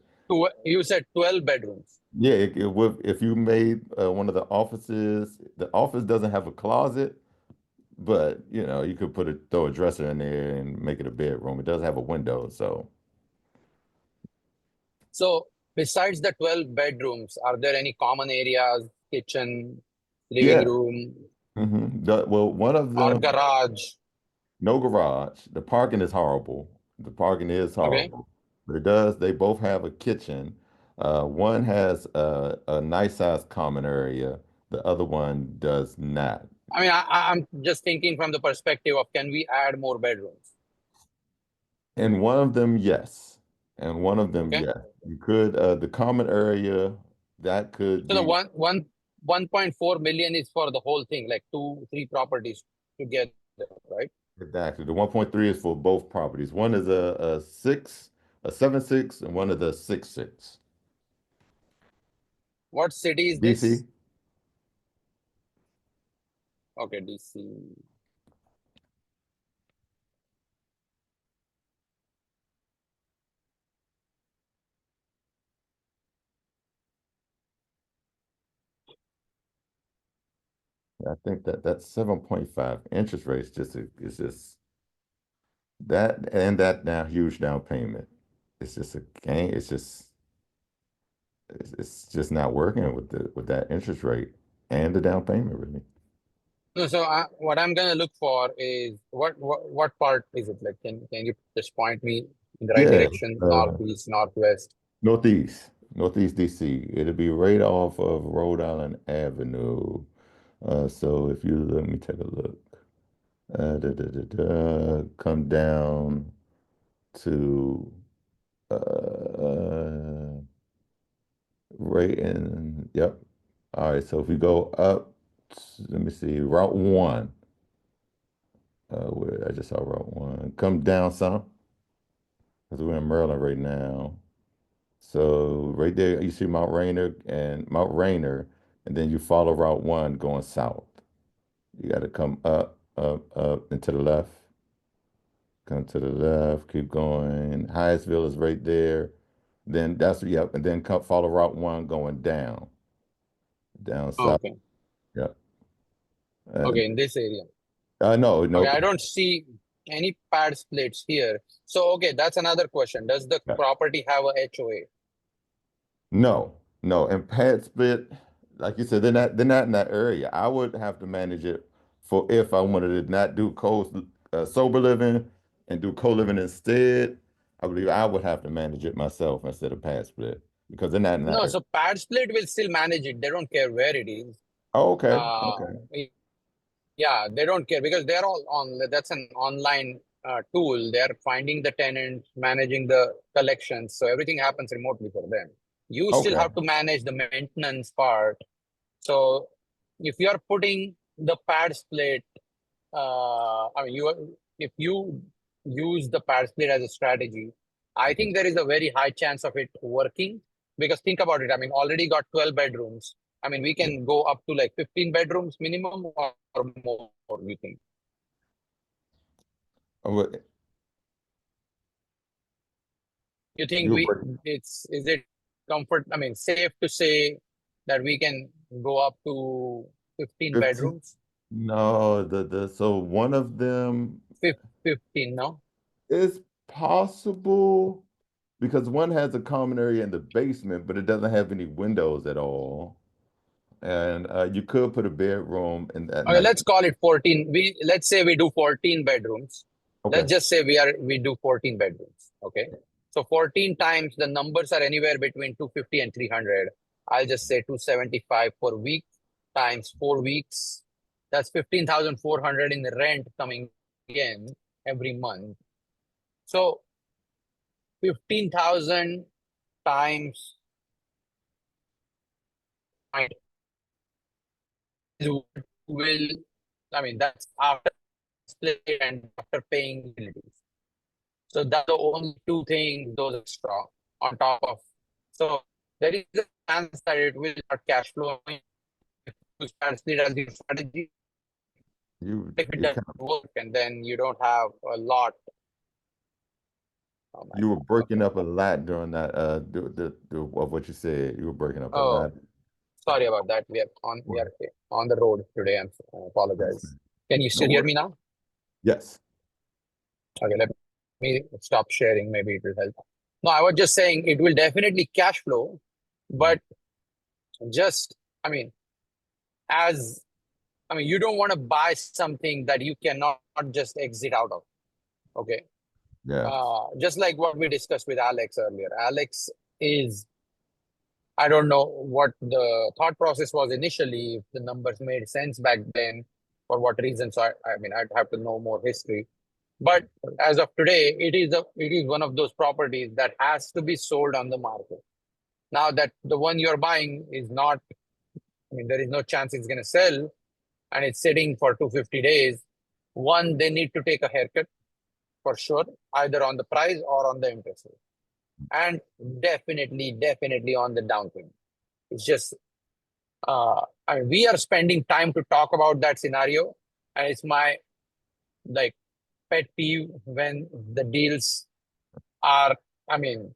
You said 12 bedrooms. Yeah, it would if you made one of the offices, the office doesn't have a closet, but you could throw a dresser in there and make it a bedroom. It does have a window, so So besides the 12 bedrooms, are there any common areas, kitchen, living yeah. room, Well, one of or them, garage? no garage. The parking is horrible. The parking is Okay. horrible. But they both have a kitchen. One has a nice sized common area. The other one does not. I mean, I'm just thinking from the perspective of, can we add more bedrooms? And one of them, yes. And one of them, Okay. yes. You could, the common area, that could So the be 1.4 million is for the whole thing, like 3 properties together, right? exactly. The 1.3 is for both properties. One is a 7.6, and one is a 6.6. What city is this? DC. Okay, DC. I think that 7.5 interest rates is just that and that now huge down payment. It's just a game. It's just not working with that interest rate and the down payment really. No, so what I'm gonna look for is what part is it? Like, can you just point me in the right Yeah, direction? Northeast, northwest. Northeast DC. It'll be right off of Rhode Island Avenue. So if you let me take a look. Come down to right in, yep. All right, so if we go up, let me see, Route 1. Where I just saw Route 1. Come down some, because we're in Maryland right now. So right there, you see Mount Rainier, and then you follow Route 1 going south. You got to come up, and to the left. Come to the left, keep going. Hyattsville is right there. Then yep, and then follow Route 1 going down south. Okay, Yep. okay, And in this area. no, Okay, no, I don't see any pad splits here. So okay, that's another question. Does the yeah. property have a HOA? No, no. And pad split, like you said, they're not in that area. I would have to manage it for if I wanted to not do sober living and do co-living instead. I believe I would have to manage it myself instead of pad split because they're not in that No, area. so pad split will still manage it. They don't care where it is. Oh, okay, Uh, okay, yeah, they don't care because they're all on. That's an online tool. They're finding the tenants, managing the collections, so everything happens remotely for them. You still okay, have to manage the maintenance part. So if you're putting the pad split, I mean, if you use the pad split as a strategy, I think there is a very high chance of it working, because think about it. I mean, already got 12 bedrooms. I mean, we can go up to like 15 bedrooms minimum or more, we think. What- You think You were is it safe to say that we can go up to 15 15? bedrooms? No, so one of them 15, no? is possible because one has a common area in the basement, but it doesn't have any windows at all. And you could put a bedroom in that Okay, nice. let's call it 14. Let's say we do 14 bedrooms. Okay. Let's just say we do 14 bedrooms. Okay. So 14 times the numbers are anywhere between 250 and 300. I'll just say 275 per week times 4 weeks. That's 15,400 in the rent coming in every month. So 15,000 times will, I mean, that's after split and after paying utilities. So that's the only two things those extra on top of. So there is a chance that it will not cash flow if you start split as your strategy. You If it it doesn't kind of work, and then you don't have a lot. Oh my you were God. breaking Okay. up a lot during that of what you said. You were breaking up a Oh, lot. sorry about that. We are on the road today. I That's apologize. Can you no still hear worries. me now? Yes. Okay, let me stop sharing. Maybe it will help. No, I was just saying it will definitely cash flow, but just, I mean, you don't want to buy something that you cannot just exit out of. Okay. Yeah. Just like what we discussed with Alex earlier. Alex is, I don't know what the thought process was initially, if the numbers made sense back then, for what reasons. I mean, I'd have to know more history. But as of today, it is one of those properties that has to be sold on the market. Now that the one you're buying is not, I mean, there is no chance it's going to sell, and it's sitting for 250 days. One, they need to take a haircut for sure, either on the price or on the interest rate. And definitely on the down payment. It's just, I mean, we are spending time to talk about that scenario, and it's my like pet peeve when the deals are, I mean,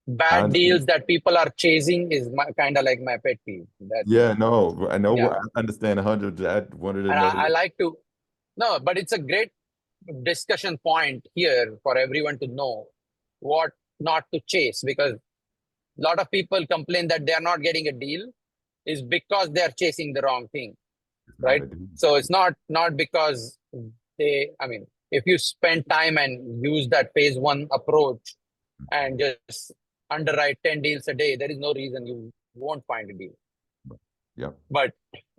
I bad understand. deals that people are chasing is kind of like my pet peeve. That, Yeah, no, I know yeah, I understand 100. I wanted to and know. I like to, no, but it's a great discussion point here for everyone to know what not to chase, because a lot of people complain that they are not getting a deal is because they are chasing the wrong thing, It's not right? a deal. So it's not because I mean, if you spend time and use that phase one approach and just underwrite 10 deals a day, there is no reason you won't find a deal. Yeah. But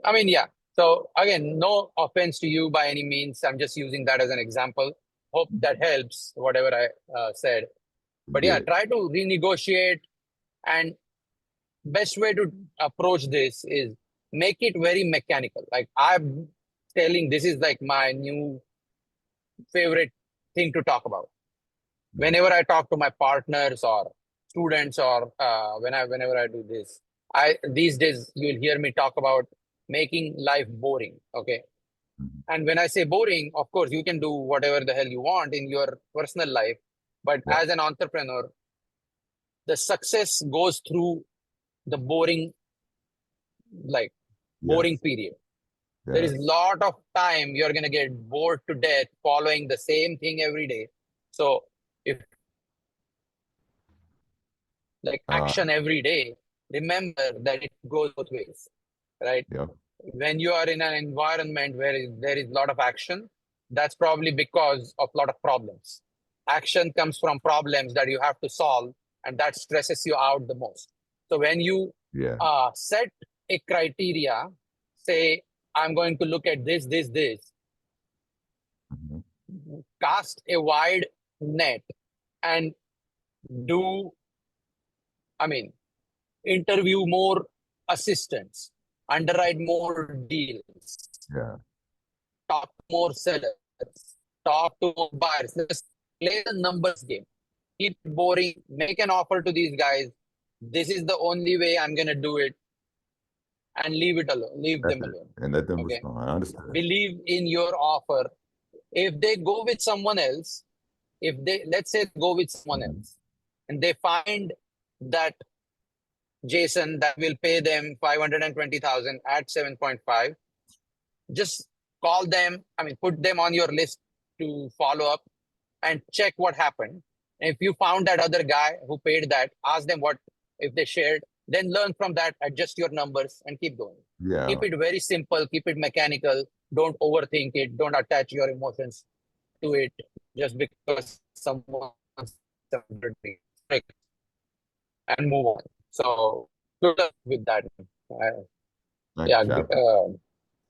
I mean, yeah. So again, no offense to you by any means. I'm just using that as an example. Hope that helps, whatever I said. But yeah, Yeah. try to renegotiate. And best way to approach this is make it very mechanical. Like I'm telling, this is like my new favorite thing to talk about. Whenever I talk to my partners or students, or whenever I do this, these days you'll hear me talk about making life boring. Okay. Mhm. And when I say boring, of course, you can do whatever the hell you want in your personal life. But Yeah. as an entrepreneur, the success goes through the like boring Yes. period. There is a Yes. lot of time you're going to get bored to death following the same thing every day. So if like Uh, action every day, remember that it goes both ways, right? yeah. When you are in an environment where there is a lot of action, that's probably because of a lot of problems. Action comes from problems that you have to solve, and that stresses you out the most. So when you Yeah. set a criteria, say, I'm going to look at this, Mhm. cast a wide net and do, I mean, interview more assistants. underwrite more deals, Yeah. talk to more sellers, talk to more buyers. Just play the numbers game. Keep it boring. Make an offer to these guys. This is the only way I'm gonna do it, and leave it alone. Leave That's them it. alone. And let them Okay. respond. I understand. Believe in your offer. If they go with someone else, if they let's say go with someone Mhm. else, and they find that Jason that will pay them 520,000 at 7.5, just call them. I mean, put them on your list to follow up and check what happened. If you found that other guy who paid that, ask them what if they shared, then learn from that, adjust your numbers, and keep going. Yeah. Keep it very simple, keep it mechanical. Don't overthink it. Don't attach your emotions to it just because someone and move on. So good luck with that. Uh, Thank yeah, you, Chapter.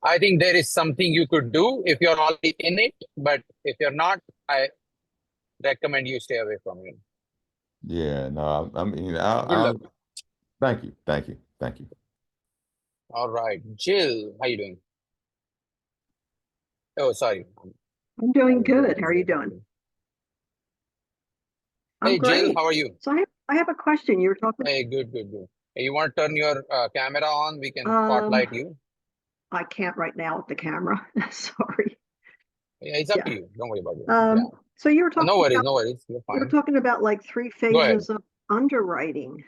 I think there is something you could do if you're already in it, but if you're not, I recommend you stay away from it. Yeah, no, I mean, Good luck. thank you, thank you, thank you. All right, Jill, how you doing? Oh, sorry. I'm doing good. How are you doing? I'm Hey, Jill, great. how are you? So I have a question. You were talking. Hey, good, good, good. Hey, you want to turn your camera on? We can Um, spotlight you. I can't right now with the camera. Sorry. Yeah, it's up Yeah. to you. Don't worry about it. Yeah. So you were talking No worries, about no worries. You're you were fine. talking about like 3 Go ahead. phases of underwriting.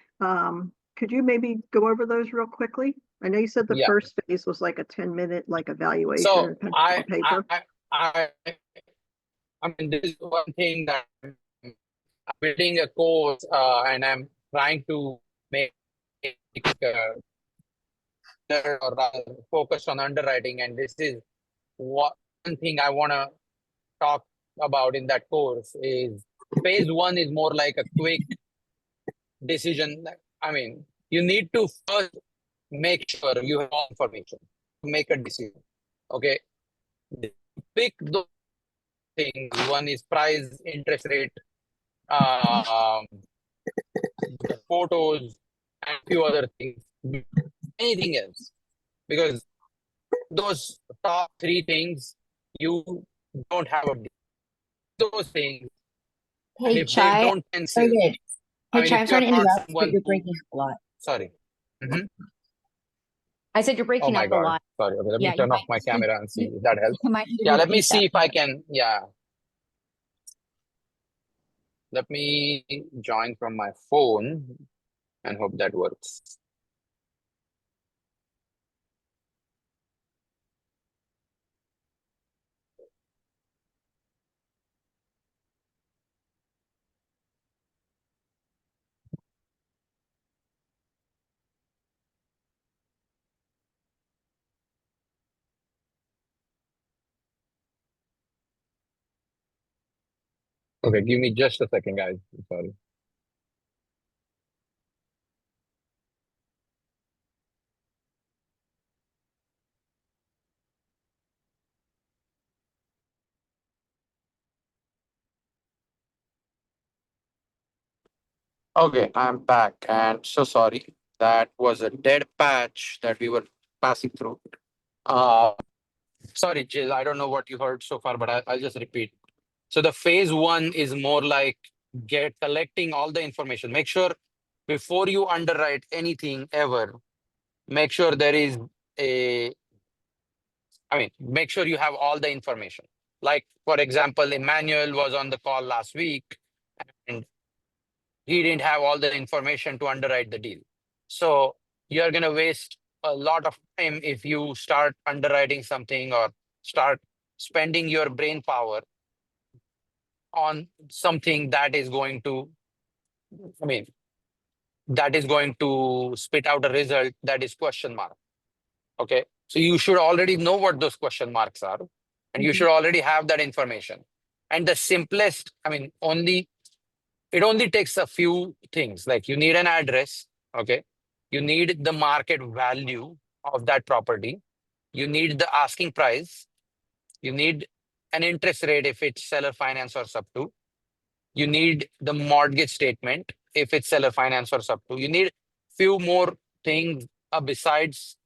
Could you maybe go over those real quickly? I know you said the Yeah. first phase was like a 10-minute like evaluation So and pencil and paper. I mean, this is one thing that I'm building a course and I'm trying to make or rather focus on underwriting. And this is one thing I want to talk about in that course is phase one is more like a quick decision. I mean, you need to first make sure you have all information to make a decision. Okay. Pick those things. One is price, interest rate, um, the photos, and a few other things. Anything else. Because those top three things, you don't have a those things. And Hey, if they Chai. don't pencil, Okay. I Hey, mean, Chai, if I'm you're sorry to not interrupt, but someone you're who, breaking up a lot. sorry. Mhm. I said you're Oh breaking my up a God. lot. Sorry. Okay, let me Yeah, you turn off might my need camera and see you, if that helps. you might need to Yeah, let me repeat see that if I part. can. Yeah. Let me join from my phone and hope that works. Okay, give me just a second, guys. I'm sorry. Okay, I'm back and so sorry. That was a dead patch that we were passing through. Uh, sorry, Jill, I don't know what you heard so far, but I'll just repeat. So the phase one is more like collecting all the information. Make sure before you underwrite anything ever, make sure there is make sure you have all the information. Like, for example, Emmanuel was on the call last week and he didn't have all the information to underwrite the deal. So you're going to waste a lot of time if you start underwriting something or start spending your brain power on something that is going to, I mean, that is going to spit out a result that is question mark. Okay. So you should already know what those question marks are and you should already have that information. And the simplest, it only takes a few things. Like you need an address. Okay. You need the market value of that property. You need the asking price. You need an interest rate if it's seller finance or sub two. You need the mortgage statement if it's seller finance or sub two. You need few more things besides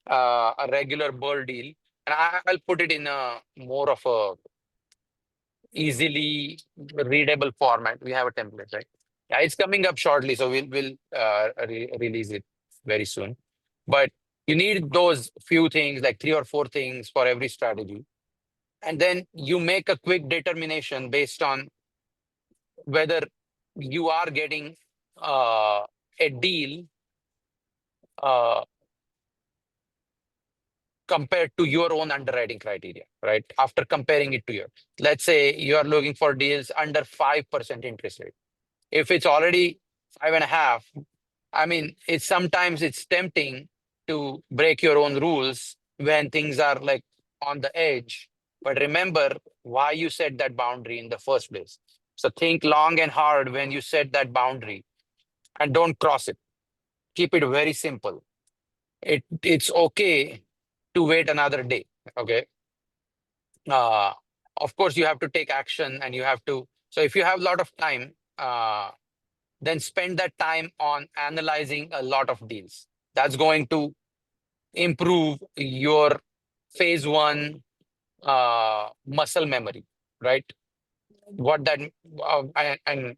a regular BRRRR deal, and I'll put it in a more of a easily readable format. We have a template, right? Yeah, it's coming up shortly, so we'll release it very soon. But you need those few things, like 3 or 4 things for every strategy, and then you make a quick determination based on whether you are getting a deal uh, compared to your own underwriting criteria, right? After comparing it to your, let's say you are looking for deals under 5% interest rate. If it's already 5.5, I mean, sometimes it's tempting to break your own rules when things are like on the edge. But remember why you set that boundary in the first place. So think long and hard when you set that boundary and don't cross it. Keep it very simple. It's okay to wait another day. Okay. Uh, of course, you have to take action and you have to. So if you have a lot of time, then spend that time on analyzing a lot of deals. That's going to improve your phase one muscle memory, right? What that and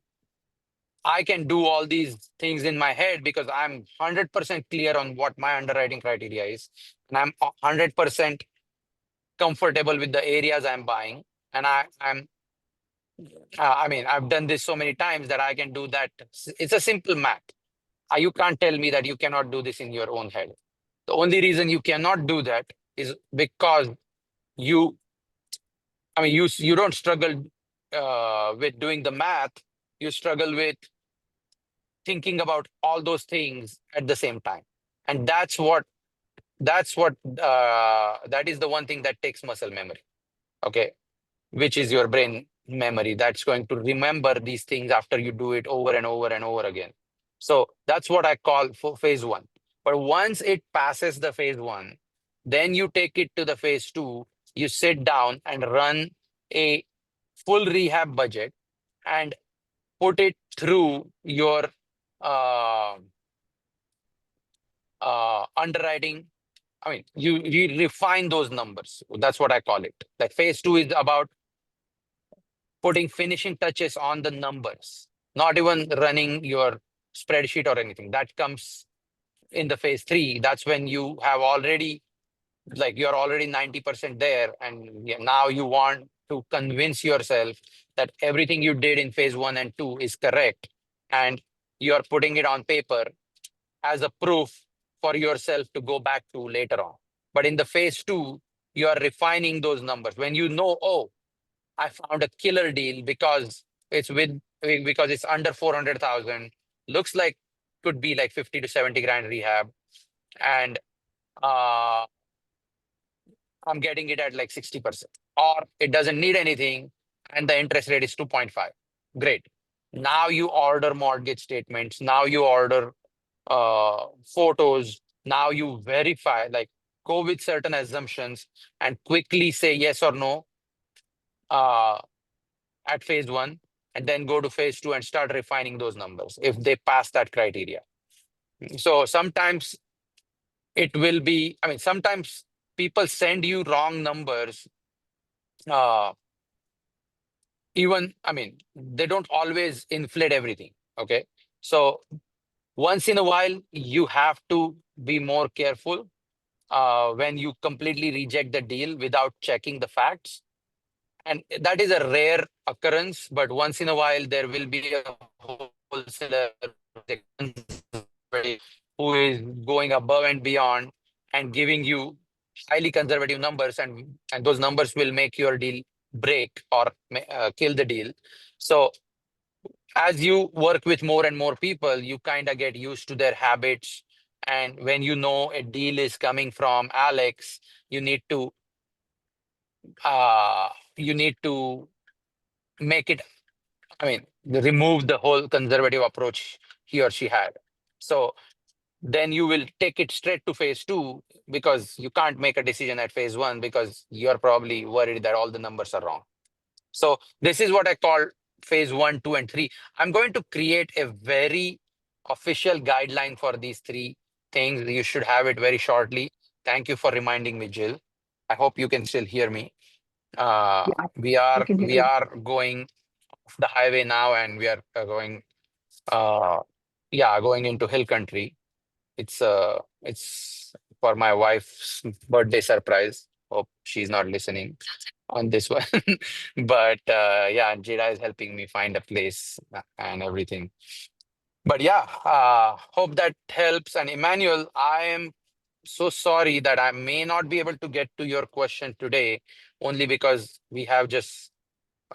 I can do all these things in my head because I'm 100% clear on what my underwriting criteria is, and I'm 100% comfortable with the areas I'm buying, and I mean, I've done this so many times that I can do that. It's a simple math. You can't tell me that you cannot do this in your own head. The only reason you cannot do that is because you, I mean, you don't struggle with doing the math. You struggle with thinking about all those things at the same time, and that is the one thing that takes muscle memory. Okay, which is your brain memory that's going to remember these things after you do it over and over and over again. So that's what I call for phase one. But once it passes the phase one, then you take it to the phase two. You sit down and run a full rehab budget and put it through your uh, underwriting. I mean, you refine those numbers. That's what I call it. Like phase two is about putting finishing touches on the numbers, not even running your spreadsheet or anything. That comes in the phase three. That's when you have already, like, you're already 90% there. And now you want to convince yourself that everything you did in phase one and two is correct. And you're putting it on paper as a proof for yourself to go back to later on. But in the phase two, you are refining those numbers. When you know, oh, I found a killer deal because it's under 400,000. Looks like could be like 50 to 70 grand rehab, and uh, I'm getting it at like 60%, or it doesn't need anything, and the interest rate is 2.5. Great. Now you order mortgage statements. Now you order photos. Now you verify, like, go with certain assumptions and quickly say yes or no. At phase one, and then go to phase two and start refining those numbers if they pass that criteria. So sometimes it will be, I mean, sometimes people send you wrong numbers. Uh, Even, I mean, they don't always inflate everything. Okay. So once in a while, you have to be more careful when you completely reject the deal without checking the facts. And that is a rare occurrence, but once in a while, there will be a wholesaler who is going above and beyond and giving you highly conservative numbers, and those numbers will make your deal break or kill the deal. So as you work with more and more people, you kind of get used to their habits. And when you know a deal is coming from Alex, you need to uh, you need to make it, I mean, remove the whole conservative approach he or she had. So then you will take it straight to phase two, because you can't make a decision at phase one because you're probably worried that all the numbers are wrong. So this is what I call phase one, two, and three. I'm going to create a very official guideline for these three things. You should have it very shortly. Thank you for reminding me, Jill. I hope you can still hear me. Yeah, We I are can hear we you. are going off the highway now, and we are uh, going into hill country. It's for my wife's birthday surprise. Hope she's not listening on this one. But yeah, Jada is helping me find a place and everything. But yeah, hope that helps. And Emmanuel, I am so sorry that I may not be able to get to your question today, only because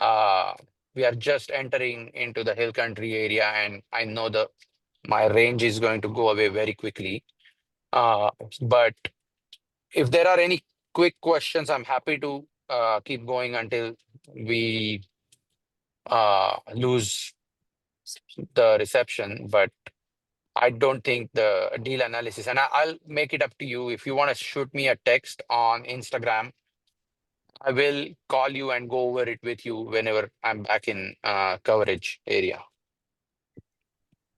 uh we are just entering into the hill country area, and I know the my range is going to go away very quickly. But if there are any quick questions, I'm happy to keep going until we lose the reception. But I don't think the deal analysis, and I'll make it up to you. If you want to shoot me a text on Instagram, I will call you and go over it with you whenever I'm back in coverage area.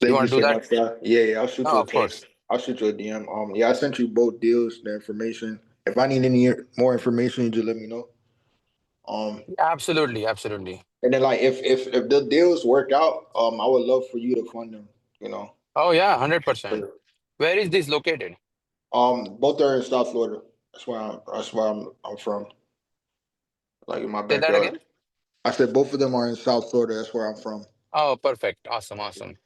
You Thank you want to do so that? much, sir. Yeah, I'll shoot Oh, you a of course. text. I'll shoot you a DM. Yeah, I sent you both deals, the information. If I need any more information, you just let me know. Absolutely, absolutely. And then like if the deals work out, I would love for you to fund them. You know. Oh yeah, 100%. Where is this located? Both are in South Florida. That's where I'm from. Like in my Say that backyard. again. I said both of them are in South Florida. That's where I'm from. Oh, perfect. Awesome, awesome.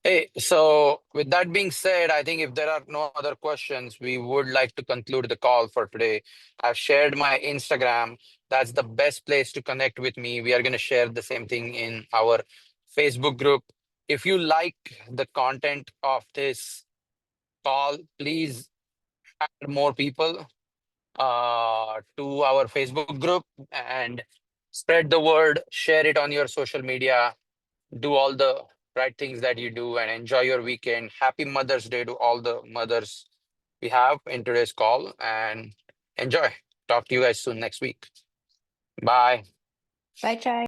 Hey, so with that being said, I think if there are no other questions, we would like to conclude the call for today. I've shared my Instagram. That's the best place to connect with me. We are going to share the same thing in our Facebook group. If you like the content of this call, please add more people to our Facebook group and spread the word, share it on your social media, do all the right things that you do, and enjoy your weekend. Happy Mother's Day to all the mothers we have in today's call, and enjoy. Talk to you guys soon next week. Bye. Bye, Chai.